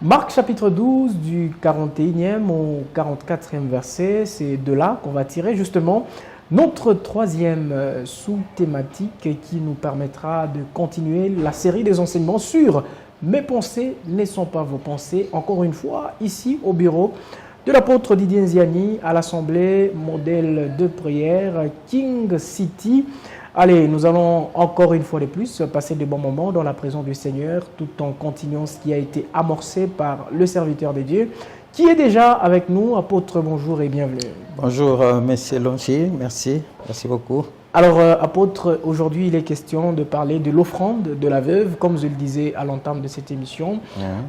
Marc chapitre 12 du 41e au 44e verset, c'est de là qu'on va tirer justement notre troisième sous-thématique qui nous permettra de continuer la série des enseignements sur « Mes pensées ne sont pas vos pensées ». Encore une fois, ici au bureau de l'apôtre Didier Nziani à l'Assemblée modèle de prière King City. Allez, nous allons encore une fois de plus passer de bons moments dans la présence du Seigneur tout en continuant ce qui a été amorcé par le serviteur de Dieu qui est déjà avec nous. Apôtre, bonjour et bienvenue. Bonjour, monsieur Lonchi, merci beaucoup. Alors, apôtre, aujourd'hui, il est question de parler de l'offrande de la veuve, comme je le disais à l'entame de cette émission,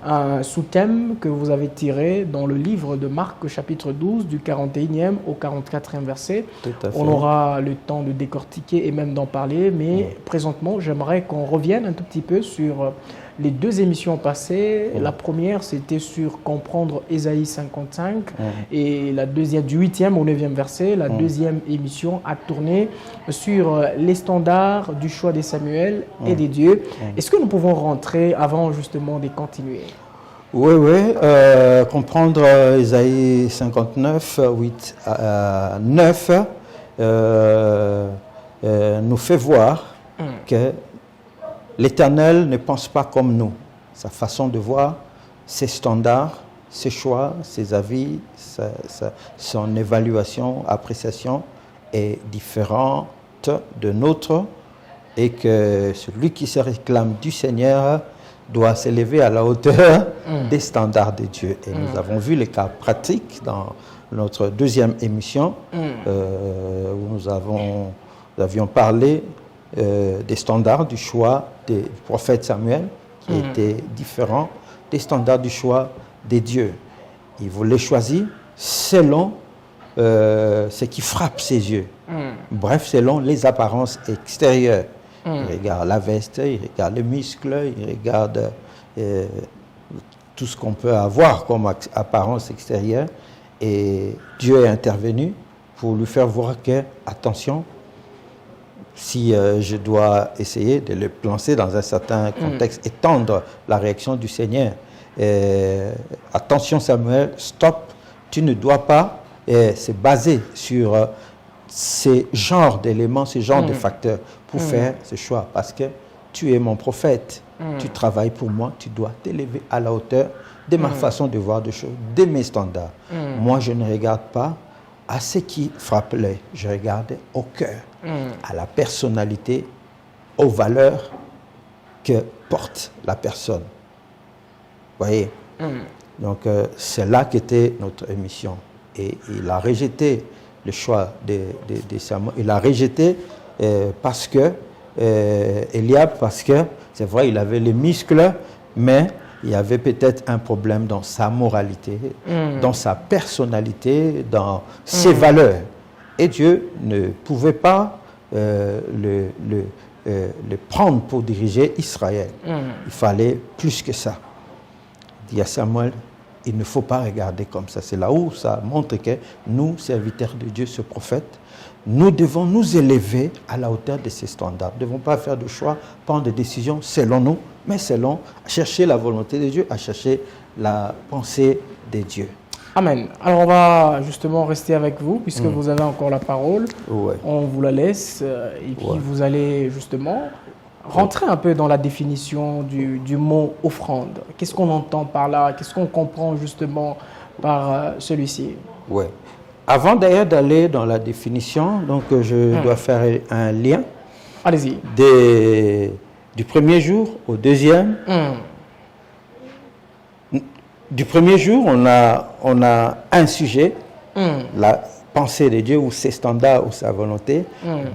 un sous-thème que vous avez tiré dans le livre de Marc, chapitre 12, du 41e au 44e verset. Tout à fait. On aura le temps de décortiquer et même d'en parler, mais présentement, j'aimerais qu'on revienne un tout petit peu sur les deux émissions passées. La première, c'était sur comprendre Ésaïe 55 et la deuxième, du 8e au 9e verset. La deuxième émission a tourné sur les standards du choix des Samuel et des dieux. Est-ce que nous pouvons rentrer avant justement de continuer? Oui, comprendre Ésaïe 59, 8 à 9 nous fait voir que l'Éternel ne pense pas comme nous. Sa façon de voir, ses standards, ses choix, ses avis, son évaluation, appréciation est différente de nôtre et que celui qui se réclame du Seigneur doit s'élever à la hauteur des standards de Dieu. Et nous avons vu les cas pratiques dans notre deuxième émission où nous avions parlé des standards du choix du prophète Samuel qui étaient différents des standards du choix des dieux. Il voulait choisir selon ce qui frappe ses yeux. Bref, selon les apparences extérieures. Il regarde la veste, il regarde les muscles, il regarde tout ce qu'on peut avoir comme apparence extérieure. Et Dieu est intervenu pour lui faire voir que, attention, si je dois essayer de le placer dans un certain contexte, étendre la réaction du Seigneur. Attention Samuel, stop, tu ne dois pas se baser sur ces genres d'éléments, ces genres de facteurs pour faire ce choix. Parce que tu es mon prophète, tu travailles pour moi, tu dois t'élever à la hauteur de ma façon de voir des choses, de mes standards. Moi, je ne regarde pas à ce qui frappe l'œil, je regarde au cœur, à la personnalité, aux valeurs que porte la personne. Vous voyez? Donc, c'est là qu'était notre émission. Et il a rejeté le choix de Samuel. Il a rejeté parce que, Eliab, parce que, c'est vrai, il avait les muscles, mais il y avait peut-être un problème dans sa moralité, dans sa personnalité, dans ses valeurs. Et Dieu ne pouvait pas le prendre pour diriger Israël. Il fallait plus que ça. Il dit à Samuel, il ne faut pas regarder comme ça. C'est là où ça montre que nous, serviteurs de Dieu, ce prophète, nous devons nous élever à la hauteur de ces standards. Nous ne devons pas faire de choix, prendre des décisions selon nous, mais selon chercher la volonté de Dieu, à chercher la pensée de Dieu. Amen. Alors on va justement rester avec vous puisque vous avez encore la parole. Ouais. On vous la laisse et puis vous allez justement rentrer un peu dans la définition du mot offrande. Qu'est-ce qu'on entend par là? Qu'est-ce qu'on comprend justement par celui-ci? Oui. Avant d'ailleurs d'aller dans la définition, donc je dois faire un lien. Allez-y. Du premier jour au deuxième. Du premier jour, on a un sujet, la pensée de Dieu ou ses standards ou sa volonté.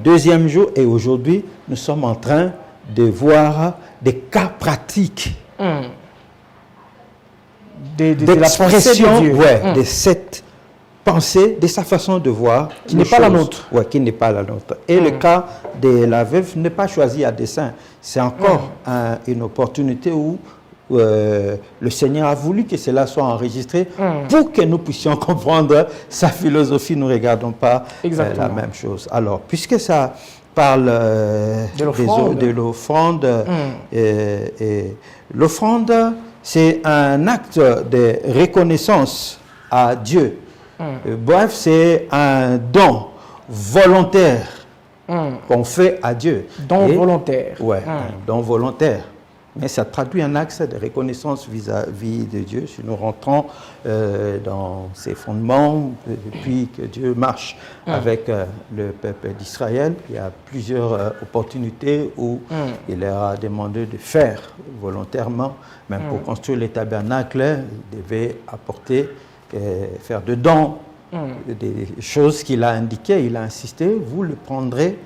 Deuxième jour et aujourd'hui, nous sommes en train de voir des cas pratiques d'expression de cette pensée, de sa façon de voir. Qui n'est pas la nôtre. Oui, qui n'est pas la nôtre. Et le cas de la veuve n'est pas choisi à dessein. C'est encore une opportunité où le Seigneur a voulu que cela soit enregistré pour que nous puissions comprendre sa philosophie. Nous ne regardons pas la même chose. Alors, puisque ça parle de l'offrande, l'offrande c'est un acte de reconnaissance à Dieu. Bref, c'est un don volontaire qu'on fait à Dieu. Don volontaire. Oui, un don volontaire. Mais ça traduit un axe de reconnaissance vis-à-vis de Dieu. Si nous rentrons dans ses fondements, depuis que Dieu marche avec le peuple d'Israël, il y a plusieurs opportunités où il leur a demandé de faire volontairement. Même pour construire les tabernacles, il devait apporter, faire de dons, des choses qu'il a indiquées. Il a insisté, vous le prendrez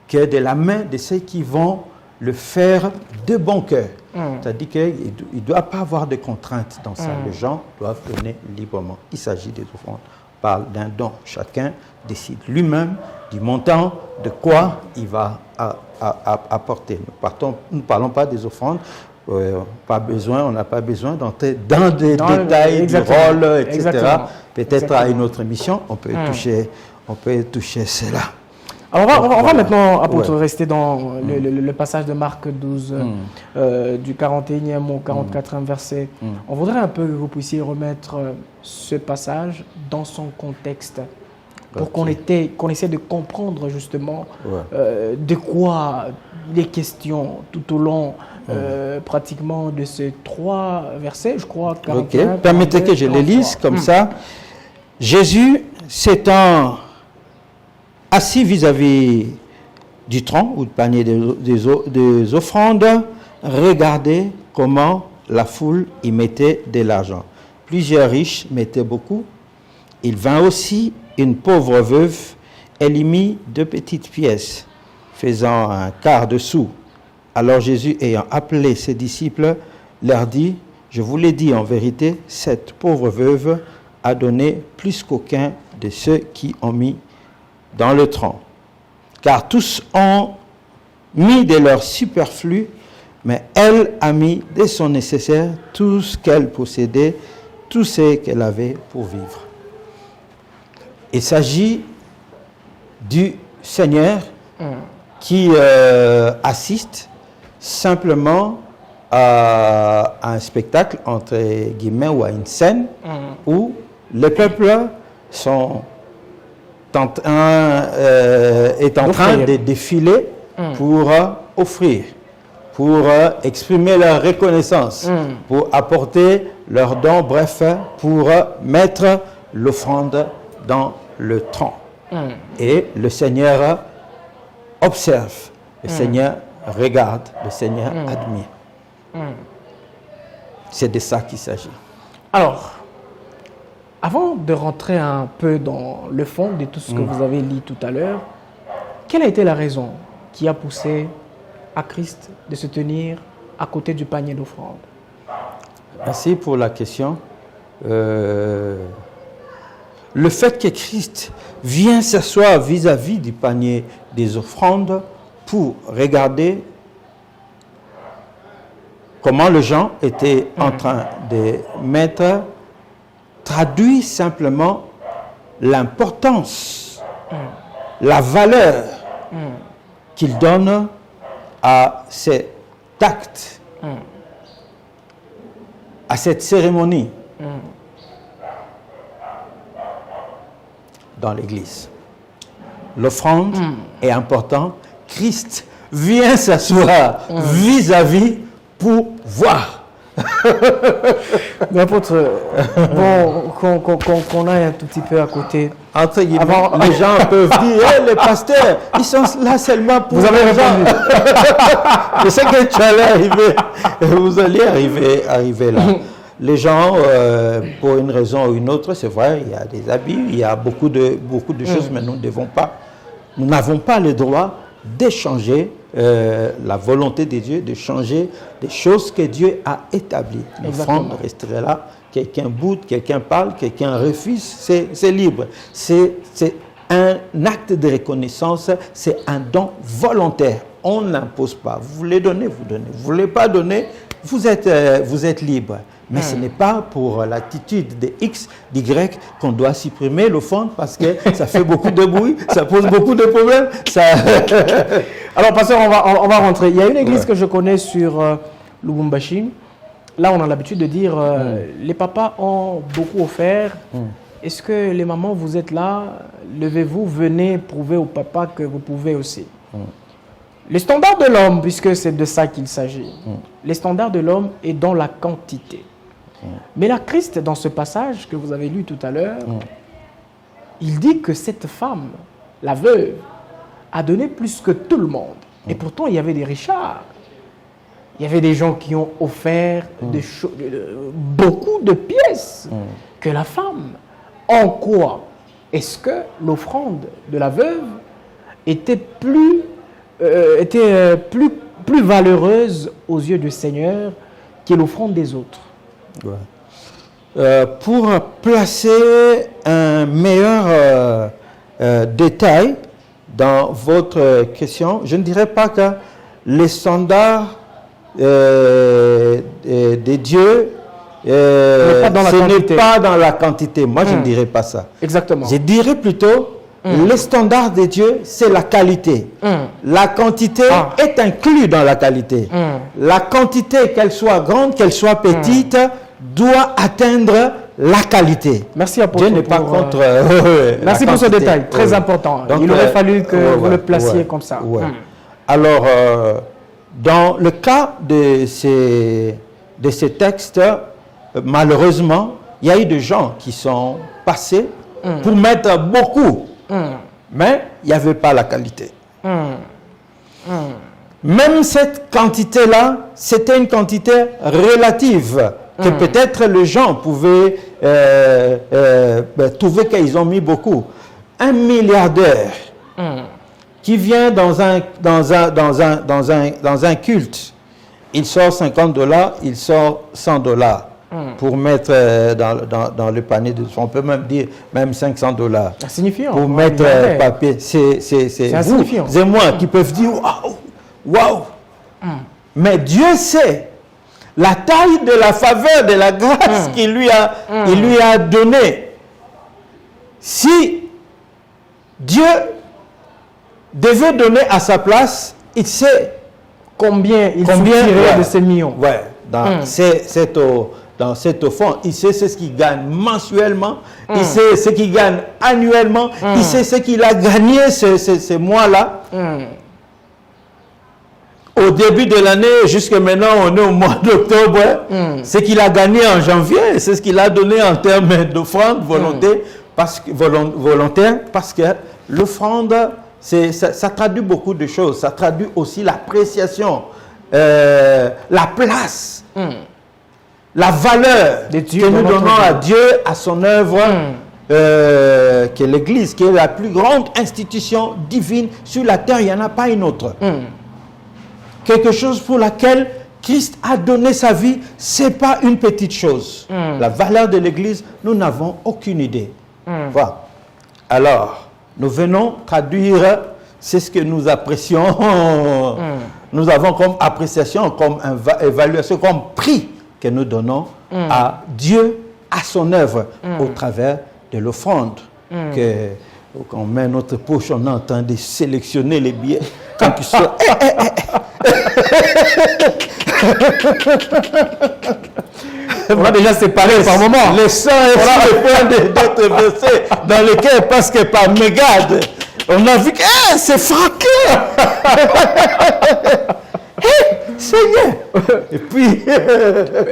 que de la main de ceux qui vont le faire de bon cœur. C'est-à-dire qu'il ne doit pas avoir de contraintes dans ça. Les gens doivent donner librement. Il s'agit des offrandes. On parle d'un don. Chacun décide lui-même du montant, de quoi il va apporter. Nous ne parlons pas des offrandes. On n'a pas besoin d'entrer dans des détails du rôle, etc. Peut-être à une autre émission, on peut toucher cela. Alors on va maintenant, apôtre, rester dans le passage de Marc 12, du 41e au 44e verset. On voudrait un peu que vous puissiez remettre ce passage dans son contexte, pour qu'on essaie de comprendre justement de quoi il est question tout au long pratiquement de ces 3 versets, je crois. 41, permettez 42, que je les lise comme ça. Jésus s'étant assis vis-à-vis du tronc ou du panier des offrandes, regardez comment la foule y mettait de l'argent. Plusieurs riches mettaient beaucoup. Il vint aussi une pauvre veuve, elle y mit 2 petites pièces, faisant un quart de sou. Alors Jésus, ayant appelé ses disciples, leur dit, je vous l'ai dit en vérité, cette pauvre veuve a donné plus qu'aucun de ceux qui ont mis dans le tronc. Car tous ont mis de leur superflu, mais elle a mis de son nécessaire tout ce qu'elle possédait, tout ce qu'elle avait pour vivre. Il s'agit du Seigneur qui assiste simplement à un spectacle, entre guillemets, ou à une scène où le peuple est en train de défiler pour offrir, pour exprimer leur reconnaissance, pour apporter leurs dons, bref, pour mettre l'offrande dans le tronc. Et le Seigneur observe, le Seigneur regarde, le Seigneur admire. C'est de ça qu'il s'agit. Alors, avant de rentrer un peu dans le fond de tout ce que vous avez lu tout à l'heure, quelle a été la raison qui a poussé à Christ de se tenir à côté du panier d'offrande? Merci pour la question. Le fait que Christ vient s'asseoir vis-à-vis du panier des offrandes pour regarder comment les gens étaient en train de mettre, traduit simplement l'importance, la valeur qu'il donne à cet acte, à cette cérémonie dans l'Église. L'offrande est importante. Christ vient s'asseoir vis-à-vis pour voir. Mais apôtre, bon, qu'on aille un tout petit peu à côté. Entre guillemets, les gens peuvent dire, hey, les pasteurs, ils sont là seulement pour... Vous avez répondu. Je sais que tu allais arriver, vous allez arriver là. Les gens, pour une raison ou une autre, c'est vrai, il y a des habits, il y a beaucoup de choses, mais nous n'avons pas le droit d'échanger la volonté de Dieu, de changer des choses que Dieu a établies. L'offrande resterait là, quelqu'un boude, quelqu'un parle, quelqu'un refuse, c'est libre. C'est un acte de reconnaissance, c'est un don volontaire. On n'impose pas. Vous voulez donner, vous donnez. Vous ne voulez pas donner, vous êtes libre. Mais ce n'est pas pour l'attitude de X, d'Y qu'on doit supprimer l'offrande parce que ça fait beaucoup de bruit, ça pose beaucoup de problèmes. Alors, pasteur, on va rentrer. Il y a une église que je connais sur Lubumbashi là, on a l'habitude de dire, les papas ont beaucoup offert. Est-ce que les mamans, vous êtes là? Levez-vous, venez prouver au papa que vous pouvez aussi. Le standard de l'homme, puisque c'est de ça qu'il s'agit, le standard de l'homme est dans la quantité. Mais là, Christ, dans ce passage que vous avez lu tout à l'heure, il dit que cette femme, la veuve, a donné plus que tout le monde. Et pourtant, il y avait des richards. Il y avait des gens qui ont offert beaucoup de pièces que la femme. En quoi est-ce que l'offrande de la veuve était plus valeureuse aux yeux du Seigneur que l'offrande des autres? Pour placer un meilleur détail dans votre question, je ne dirais pas que les standards des dieux, ce n'est pas dans la quantité. Moi, je ne dirais pas ça. Exactement. Je dirais plutôt, les standards des dieux, c'est la qualité. La quantité est inclue dans la qualité. La quantité, qu'elle soit grande, qu'elle soit petite, doit atteindre la qualité. Merci apôtre. Dieu n'est pas contre merci pour ce détail, très important. Donc, il aurait fallu que vous le placiez comme ça. Alors, dans le cas de ces textes, malheureusement, il y a eu des gens qui sont passés pour mettre beaucoup, mais il n'y avait pas la qualité. Même cette quantité-là, c'était une quantité relative, que peut-être les gens pouvaient trouver qu'ils ont mis beaucoup. Un milliardaire qui vient dans un culte, il sort $50, il sort $100 pour mettre dans le panier de... On peut même dire même $500. Insignifiant. Pour mettre papier. C'est insignifiant. C'est moi qui peuvent dire waouh, waouh. Mais Dieu sait la taille de la faveur, de la grâce qu'il lui a donnée. Si Dieu devait donner à sa place, il sait combien il soutirait de ces millions. Ouais, dans cette offrande, il sait ce qu'il gagne mensuellement, il sait ce qu'il gagne annuellement, il sait ce qu'il a gagné ces mois-là. Au début de l'année, jusqu'à maintenant, on est au mois d'octobre. Ce qu'il a gagné en janvier, c'est ce qu'il a donné en termes d'offrande volontaire, parce que l'offrande, ça traduit beaucoup de choses. Ça traduit aussi l'appréciation, la place, la valeur que nous donnons à Dieu, à son œuvre, qui est l'Église, qui est la plus grande institution divine sur la terre. Il n'y en a pas une autre. Quelque chose pour laquelle Christ a donné sa vie, ce n'est pas une petite chose. La valeur de l'Église, nous n'avons aucune idée. Voilà. Alors, nous venons traduire, c'est ce que nous apprécions, nous avons comme appréciation, comme évaluation, comme prix que nous donnons à Dieu, à son œuvre, au travers de l'offrande. Quand on met notre poche, on est en train de sélectionner les billets. Quand ils sont... On va déjà séparer par moment. Les sangs et les points d'autres versets dans lesquels, parce que par mégarde, on a vu que c'est Franquin. Seigneur. Et puis...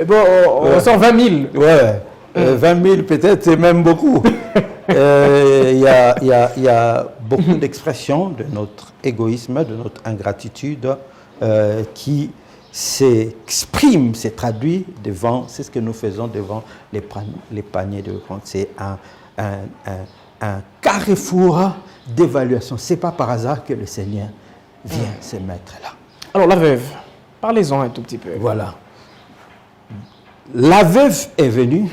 bon, on sort 20 000. Ouais, 20 000 peut-être, c'est même beaucoup. Il y a beaucoup d'expressions de notre égoïsme, de notre ingratitude qui s'exprime, se traduit devant, c'est ce que nous faisons devant les paniers de offrande. C'est un carrefour d'évaluation. Ce n'est pas par hasard que le Seigneur vient se mettre là. Alors la veuve, parlez-en un tout petit peu. Voilà. La veuve est venue,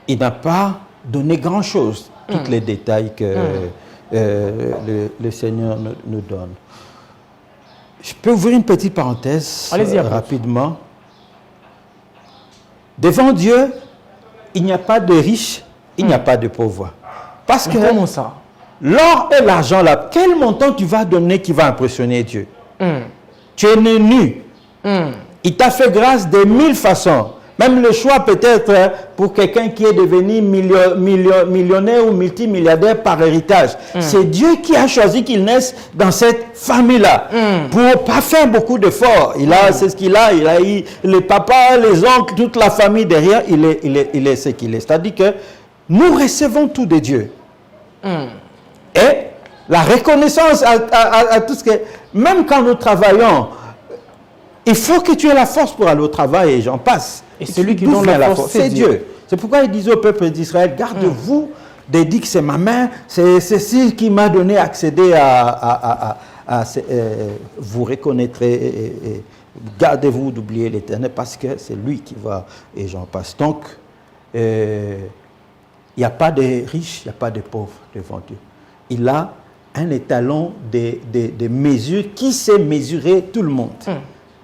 il n'a pas donné grand-chose, tous les détails que le Seigneur nous donne. Je peux ouvrir une petite parenthèse rapidement. Devant Dieu, il n'y a pas de riche, il n'y a pas de pauvre. Parce que comment ça? L'or et l'argent, là, quel montant tu vas donner qui va impressionner Dieu? Tu es né nu. Il t'a fait grâce de 1000 façons. Même le choix peut-être pour quelqu'un qui est devenu millionnaire ou multimilliardaire par héritage. C'est Dieu qui a choisi qu'il naisse dans cette famille-là. Pour pas faire beaucoup d'efforts. C'est ce qu'il a. Il a eu les papas, les oncles, toute la famille derrière. Il est ce qu'il est. C'est-à-dire que nous recevons tout de Dieu. Et la reconnaissance à tout ce que... Même quand nous travaillons, il faut que tu aies la force pour aller au travail et j'en passe. Et celui qui donne la force, c'est Dieu. C'est pourquoi il disait au peuple d'Israël, garde-vous de dire que c'est ma main, c'est ceci qui m'a donné accéder vous reconnaîtrez et gardez-vous d'oublier l'Éternel parce que c'est lui qui va et j'en passe. Donc, il n'y a pas de riches, il n'y a pas de pauvres devant Dieu. Il a un étalon de mesures qui sait mesurer tout le monde.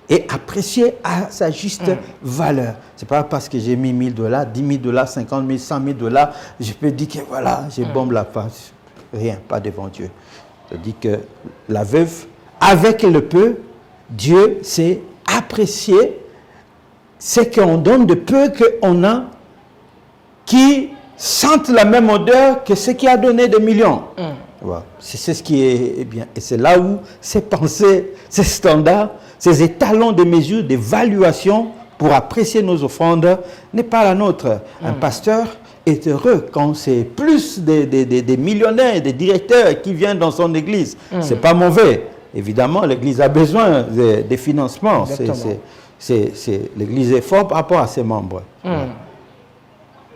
Et apprécier à sa juste valeur. Ce n'est pas parce que j'ai mis $1000, $10,000, 50 000, 100 000 $, je peux dire que voilà, je bombe la face. Rien, pas devant Dieu. Je dis que la veuve, avec le peu, Dieu sait apprécier ce qu'on donne de peu qu'on a, qui sentent la même odeur que ce qui a donné des millions. Voilà. C'est ce qui est bien. Et c'est là où ces pensées, ces standards, ces étalons de mesure, d'évaluation pour apprécier nos offrandes n'est pas la nôtre. Un pasteur est heureux quand c'est plus des millionnaires, des directeurs qui viennent dans son église. C'est pas mauvais. Évidemment, l'église a besoin des financements. L'église est forte par rapport à ses membres.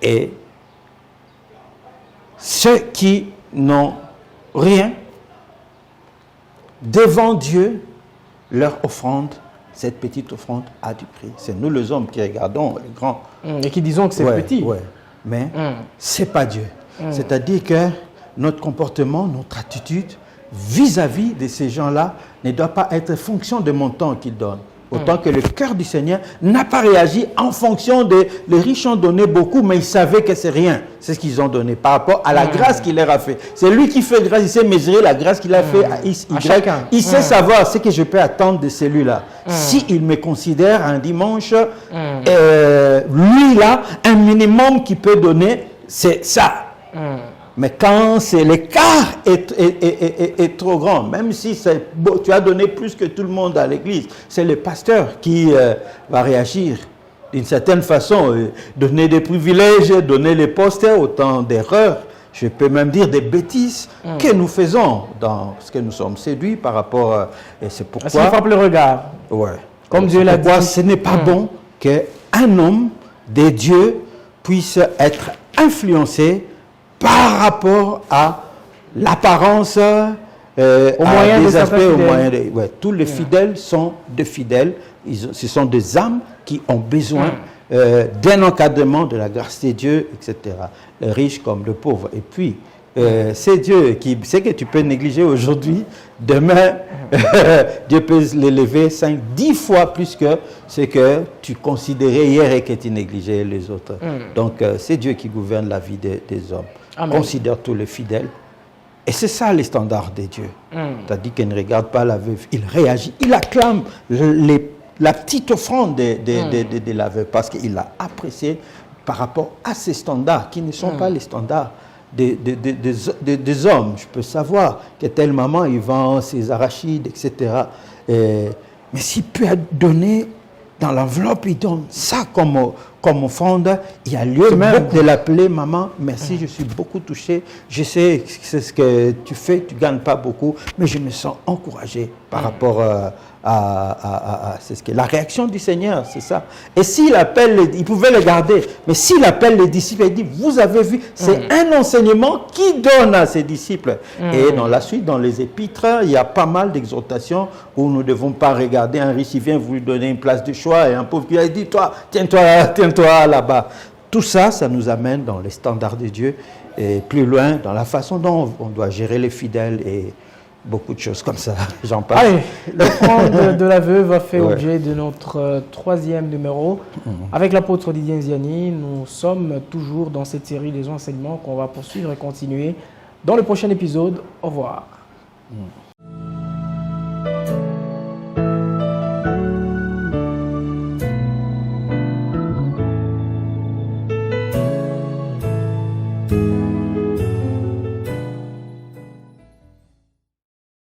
Et ceux qui n'ont rien devant Dieu, leur offrande, cette petite offrande a du prix. C'est nous les hommes qui regardons les grands. Et qui disons que c'est petit. Mais c'est pas Dieu. C'est-à-dire que notre comportement, notre attitude vis-à-vis de ces gens-là ne doit pas être fonction des montants qu'ils donnent. Autant que le cœur du Seigneur n'a pas réagi en fonction de... Les riches ont donné beaucoup, mais ils savaient que c'est rien. C'est ce qu'ils ont donné par rapport à la grâce qu'il leur a fait. C'est lui qui fait grâce, il sait mesurer la grâce qu'il a fait à chacun. Il sait savoir ce que je peux attendre de celui-là. S'il me considère un dimanche, lui là, un minimum qu'il peut donner, c'est ça. Mais quand l'écart est trop grand, même si tu as donné plus que tout le monde à l'église, c'est le pasteur qui va réagir d'une certaine façon, donner des privilèges, donner les postes, autant d'erreurs, je peux même dire des bêtises que nous faisons dans ce que nous sommes séduits par rapport et c'est pourquoi... Ça frappe le regard. Comme Dieu l'a dit. Ce n'est pas bon qu'un homme de Dieu puisse être influencé par rapport à l'apparence, au moyen des aspects, au moyen de... tous les fidèles sont des fidèles. Ce sont des âmes qui ont besoin d'un encadrement de la grâce de Dieu, etc. Les riches comme les pauvres. Et puis, c'est Dieu qui sait que tu peux négliger aujourd'hui. Demain, Dieu peut l'élever 5, 10 fois plus que ce que tu considérais hier et que tu négligeais les autres. Donc, c'est Dieu qui gouverne la vie des hommes. Amen. Considère tous les fidèles. Et c'est ça les standards de Dieu. C'est-à-dire qu'il ne regarde pas la veuve, il réagit, il acclame la petite offrande de la veuve parce qu'il l'a apprécié par rapport à ces standards qui ne sont pas les standards des hommes. Je peux savoir que telle maman, il vend ses arachides, etc. Mais s'il peut donner dans l'enveloppe, il donne ça comme offrande, il y a lieu même de l'appeler maman, merci, je suis beaucoup touché, je sais que c'est ce que tu fais, tu ne gagnes pas beaucoup, mais je me sens encouragé par rapport c'est ce que la réaction du Seigneur, c'est ça. Et s'il appelle, il pouvait le garder, mais s'il appelle les disciples, il dit, vous avez vu, c'est un enseignement qui donne à ses disciples. Et dans la suite, dans les épîtres, il y a pas mal d'exhortations où nous ne devons pas regarder un riche, il vient vous lui donner une place de choix, et un pauvre qui a dit, toi, tiens-toi là-bas. Tout ça, ça nous amène dans les standards de Dieu, et plus loin, dans la façon dont on doit gérer les fidèles, et beaucoup de choses comme ça, j'en parle. Allez, l'offrande de la veuve a fait objet de notre troisième numéro. Avec l'apôtre Didier Nziani, nous sommes toujours dans cette série des enseignements qu'on va poursuivre et continuer dans le prochain épisode. Au revoir.